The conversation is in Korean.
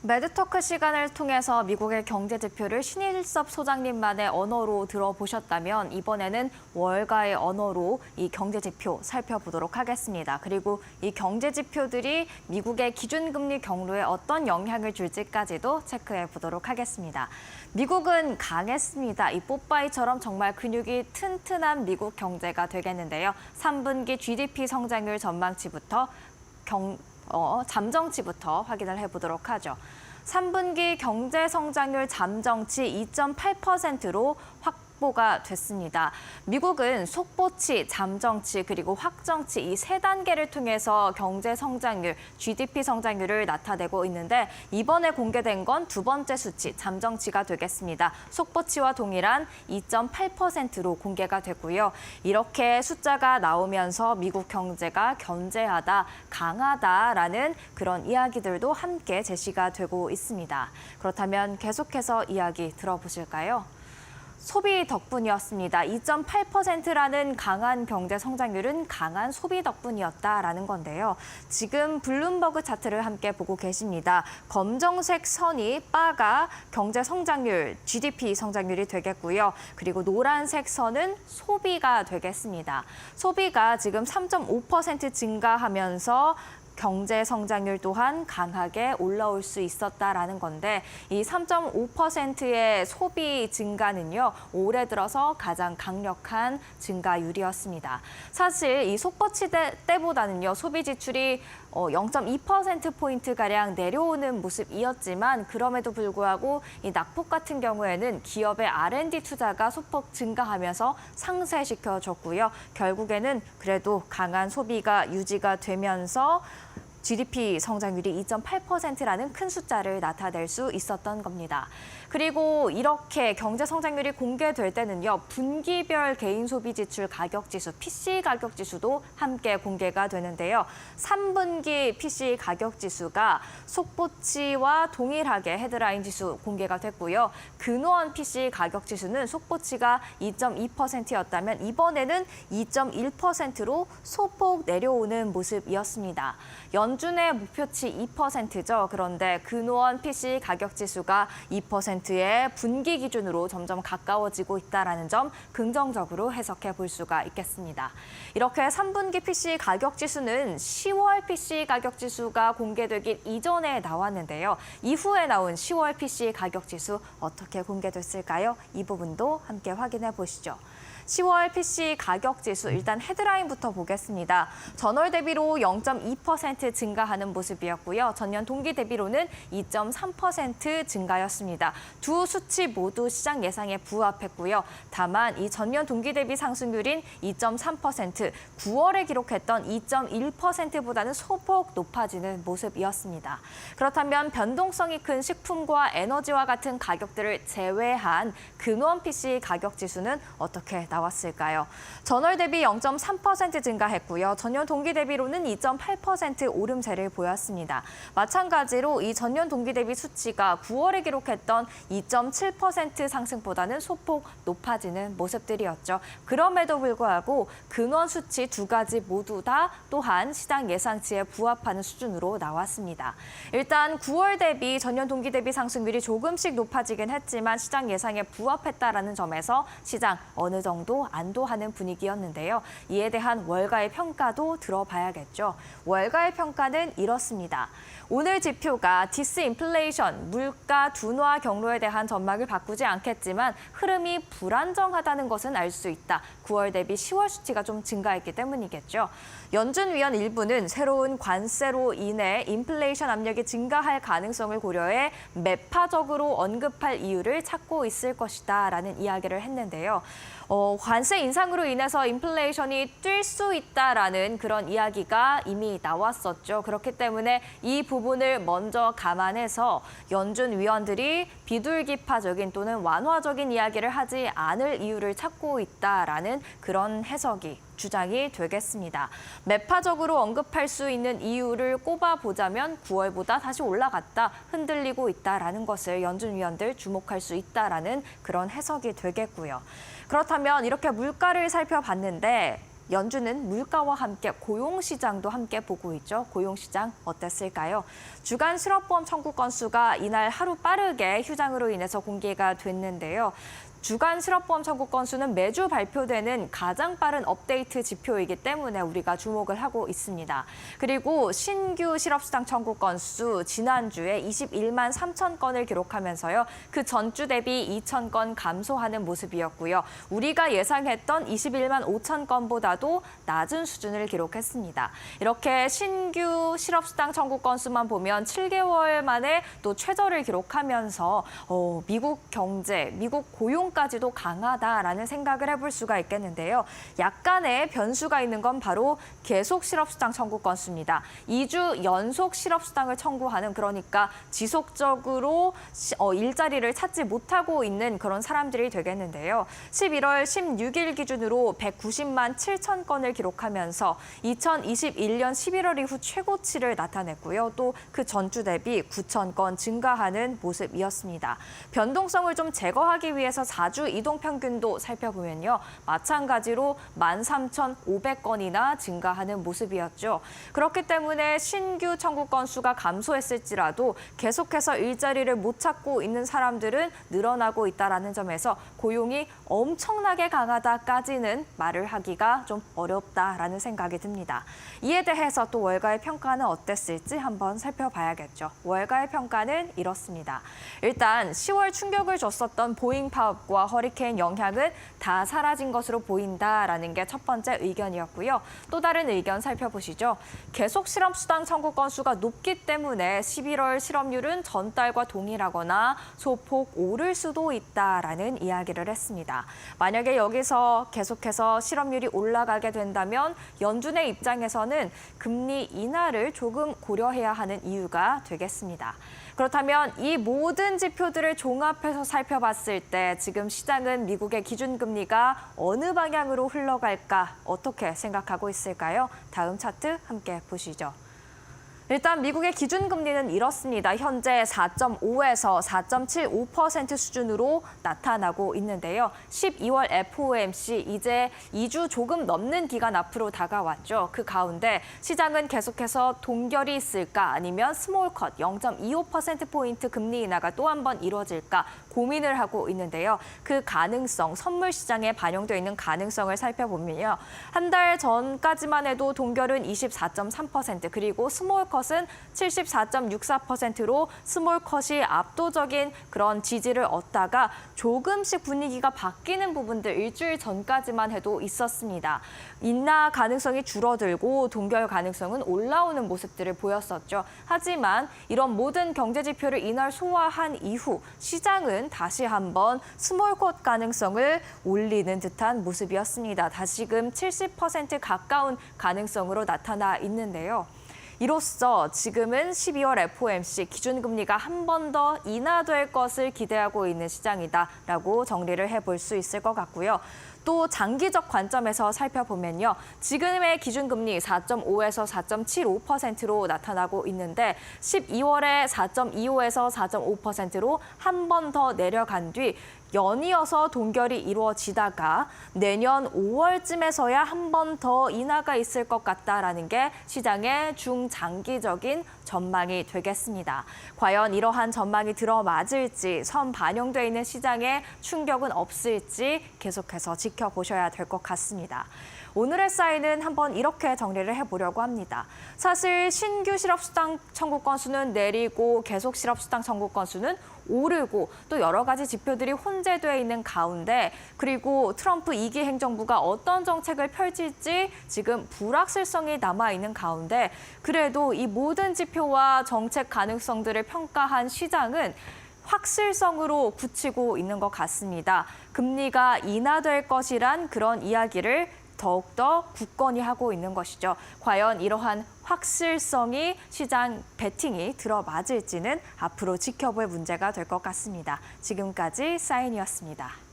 매드토크 시간을 통해서 미국의 경제 지표를 신일섭 소장님만의 언어로 들어보셨다면 이번에는 월가의 언어로 이 경제 지표 살펴보도록 하겠습니다. 그리고 이 경제 지표들이 미국의 기준금리 경로에 어떤 영향을 줄지까지도 체크해 보도록 하겠습니다. 미국은 강했습니다. 이 뽀빠이처럼 정말 근육이 튼튼한 미국 경제가 되겠는데요. 3분기 GDP 성장률 전망치부터 잠정치부터 확인을 해보도록 하죠. 3분기 경제 성장률 잠정치 2.8%로 확보가 됐습니다. 미국은 속보치, 잠정치, 그리고 확정치 이 세 단계를 통해서 경제 성장률, GDP 성장률을 나타내고 있는데 이번에 공개된 건 두 번째 수치, 잠정치가 되겠습니다. 속보치와 동일한 2.8%로 공개가 되고요. 이렇게 숫자가 나오면서 미국 경제가 견제하다, 강하다라는 그런 이야기들도 함께 제시가 되고 있습니다. 그렇다면 계속해서 이야기 들어보실까요? 소비 덕분이었습니다. 2.8%라는 강한 경제 성장률은 강한 소비 덕분이었다라는 건데요. 지금 블룸버그 차트를 함께 보고 계십니다. 검정색 선이 바가 경제 성장률, GDP 성장률이 되겠고요. 그리고 노란색 선은 소비가 되겠습니다. 소비가 지금 3.5% 증가하면서 경제 성장률 또한 강하게 올라올 수 있었다라는 건데 이 3.5%의 소비 증가는요. 올해 들어서 가장 강력한 증가율이었습니다. 사실 이 속보치 때보다는요. 소비 지출이 0.2%포인트가량 내려오는 모습이었지만 그럼에도 불구하고 이 낙폭 같은 경우에는 기업의 R&D 투자가 소폭 증가하면서 상쇄시켜줬고요. 결국에는 그래도 강한 소비가 유지가 되면서 GDP 성장률이 2.8%라는 큰 숫자를 나타낼 수 있었던 겁니다. 그리고 이렇게 경제 성장률이 공개될 때는요. 분기별 개인 소비 지출 가격 지수, PC 가격 지수도 함께 공개가 되는데요. 3분기 PC 가격 지수가 속보치와 동일하게 헤드라인 지수 공개가 됐고요. 근원 PC 가격 지수는 속보치가 2.2%였다면 이번에는 2.1%로 소폭 내려오는 모습이었습니다. 연준의 목표치 2%죠. 그런데 근원 PC 가격 지수가 2%의 분기 기준으로 점점 가까워지고 있다는 점 긍정적으로 해석해 볼 수가 있겠습니다. 이렇게 3분기 PC 가격 지수는 10월 PC 가격 지수가 공개되기 이전에 나왔는데요. 이후에 나온 10월 PC 가격 지수 어떻게 공개됐을까요? 이 부분도 함께 확인해 보시죠. 10월 PC 가격 지수 일단 헤드라인부터 보겠습니다. 전월 대비로 0.2% 증가하는 모습이었고요. 전년 동기 대비로는 2.3% 증가였습니다. 두 수치 모두 시장 예상에 부합했고요. 다만 이 전년 동기 대비 상승률인 2.3%, 9월에 기록했던 2.1%보다는 소폭 높아지는 모습이었습니다. 그렇다면 변동성이 큰 식품과 에너지와 같은 가격들을 제외한 근원 PC 가격 지수는 어떻게 나왔을까요? 전월 대비 0.3% 증가했고요. 전년 동기 대비로는 2.8% 오름세를 보였습니다. 마찬가지로 이 전년 동기 대비 수치가 9월에 기록했던 2.7% 상승보다는 소폭 높아지는 모습들이었죠. 그럼에도 불구하고 근원 수치 두 가지 모두 다 또한 시장 예상치에 부합하는 수준으로 나왔습니다. 일단 9월 대비 전년 동기 대비 상승률이 조금씩 높아지긴 했지만 시장 예상에 부합했다라는 점에서 시장 어느 정도 안도하는 분위기였는데요. 이에 대한 월가의 평가도 들어봐야겠죠. 월가의 평가는 이렇습니다. 오늘 지표가 디스인플레이션, 물가 둔화 경로에 대한 전망을 바꾸지 않겠지만 흐름이 불안정하다는 것은 알 수 있다. 9월 대비 10월 수치가 좀 증가했기 때문이겠죠. 연준 위원 일부는 새로운 관세로 인해 인플레이션 압력이 증가할 가능성을 고려해 매파적으로 언급할 이유를 찾고 있을 것이다라는 이야기를 했는데요. 관세 인상으로 인해서 인플레이션이 뛸 수 있다라는 그런 이야기가 이미 나왔었죠. 그렇기 때문에 이 부분을 먼저 감안해서 연준 위원들이 비둘기파적인 또는 완화적인 이야기를 하지 않을 이유를 찾고 있다라는 그런 해석이 주장이 되겠습니다. 매파적으로 언급할 수 있는 이유를 꼽아보자면 9월보다 다시 올라갔다, 흔들리고 있다라는 것을 연준 위원들 주목할 수 있다라는 그런 해석이 되겠고요. 그렇다면 이렇게 물가를 살펴봤는데 연준은 물가와 함께 고용시장도 함께 보고 있죠. 고용시장 어땠을까요? 주간 실업보험 청구 건수가 이날 하루 빠르게 휴장으로 인해서 공개가 됐는데요. 주간 실업보험 청구 건수는 매주 발표되는 가장 빠른 업데이트 지표이기 때문에 우리가 주목을 하고 있습니다. 그리고 신규 실업수당 청구 건수 지난주에 21만 3천 건을 기록하면서요. 그 전주 대비 2천 건 감소하는 모습이었고요. 우리가 예상했던 21만 5천 건보다도 낮은 수준을 기록했습니다. 이렇게 신규 실업수당 청구 건수만 보면 7개월 만에 또 최저를 기록하면서 미국 경제, 미국 고용까지도 강하다라는 생각을 해볼 수가 있겠는데요. 약간의 변수가 있는 건 바로 계속 실업수당 청구 건수입니다. 2주 연속 실업수당을 청구하는, 그러니까 지속적으로 일자리를 찾지 못하고 있는 그런 사람들이 되겠는데요. 11월 16일 기준으로 190만 7천 건을 기록하면서 2021년 11월 이후 최고치를 나타냈고요. 또 그 전주 대비 9천 건 증가하는 모습이었습니다. 변동성을 좀 제거하기 위해서 4주 이동 평균도 살펴보면요. 마찬가지로 13,500건이나 증가하는 모습이었죠. 그렇기 때문에 신규 청구 건수가 감소했을지라도 계속해서 일자리를 못 찾고 있는 사람들은 늘어나고 있다는 점에서 고용이 엄청나게 강하다까지는 말을 하기가 좀 어렵다라는 생각이 듭니다. 이에 대해서 또 월가의 평가는 어땠을지 한번 살펴봐야겠죠. 월가의 평가는 이렇습니다. 일단 10월 충격을 줬었던 보잉 파업과 허리케인 영향은 다 사라진 것으로 보인다라는 게 첫 번째 의견이었고요. 또 다른 의견 살펴보시죠. 계속 실업수당 청구 건수가 높기 때문에 11월 실업률은 전달과 동일하거나 소폭 오를 수도 있다라는 이야기를 했습니다. 만약에 여기서 계속해서 실업률이 올라가게 된다면 연준의 입장에서는 금리 인하를 조금 고려해야 하는 이유가 되겠습니다. 그렇다면 이 모든 지표들을 종합해서 살펴봤을 때 지금 시장은 미국의 기준금리가 어느 방향으로 흘러갈까 어떻게 생각하고 있을까요? 다음 차트 함께 보시죠. 일단 미국의 기준금리는 이렇습니다. 현재 4.5에서 4.75% 수준으로 나타나고 있는데요. 12월 FOMC 이제 2주 조금 넘는 기간 앞으로 다가왔죠. 그 가운데 시장은 계속해서 동결이 있을까 아니면 스몰컷 0.25%포인트 금리 인하가 또 한 번 이루어질까 고민을 하고 있는데요. 그 가능성, 선물 시장에 반영되어 있는 가능성을 살펴보면요. 한 달 전까지만 해도 동결은 24.3% 그리고 스몰컷 컷은 74.64%로 스몰컷이 압도적인 그런 지지를 얻다가 조금씩 분위기가 바뀌는 부분들 일주일 전까지만 해도 있었습니다. 인하 가능성이 줄어들고 동결 가능성은 올라오는 모습들을 보였었죠. 하지만 이런 모든 경제 지표를 이날 소화한 이후 시장은 다시 한번 스몰컷 가능성을 올리는 듯한 모습이었습니다. 다시금 70% 가까운 가능성으로 나타나 있는데요. 이로써 지금은 12월 FOMC 기준금리가 한 번 더 인하될 것을 기대하고 있는 시장이다라고 정리를 해볼 수 있을 것 같고요. 또 장기적 관점에서 살펴보면요. 지금의 기준금리 4.5에서 4.75%로 나타나고 있는데 12월에 4.25에서 4.5%로 한 번 더 내려간 뒤 연이어서 동결이 이루어지다가 내년 5월쯤에서야 한 번 더 인하가 있을 것 같다라는 게 시장의 중장기적인 전망이 되겠습니다. 과연 이러한 전망이 들어맞을지 선 반영돼 있는 시장에 충격은 없을지 계속해서 지켜보셔야 될 것 같습니다. 오늘의 사인은 한번 이렇게 정리를 해보려고 합니다. 사실 신규 실업수당 청구 건수는 내리고 계속 실업수당 청구 건수는 오르고 또 여러 가지 지표들이 혼재되어 있는 가운데 그리고 트럼프 2기 행정부가 어떤 정책을 펼칠지 지금 불확실성이 남아있는 가운데 그래도 이 모든 지표와 정책 가능성들을 평가한 시장은 확실성으로 굳히고 있는 것 같습니다. 금리가 인하될 것이란 그런 이야기를 더욱더 굳건히 하고 있는 것이죠. 과연 이러한 확실성이 시장 베팅이 들어맞을지는 앞으로 지켜볼 문제가 될 것 같습니다. 지금까지 사인이었습니다.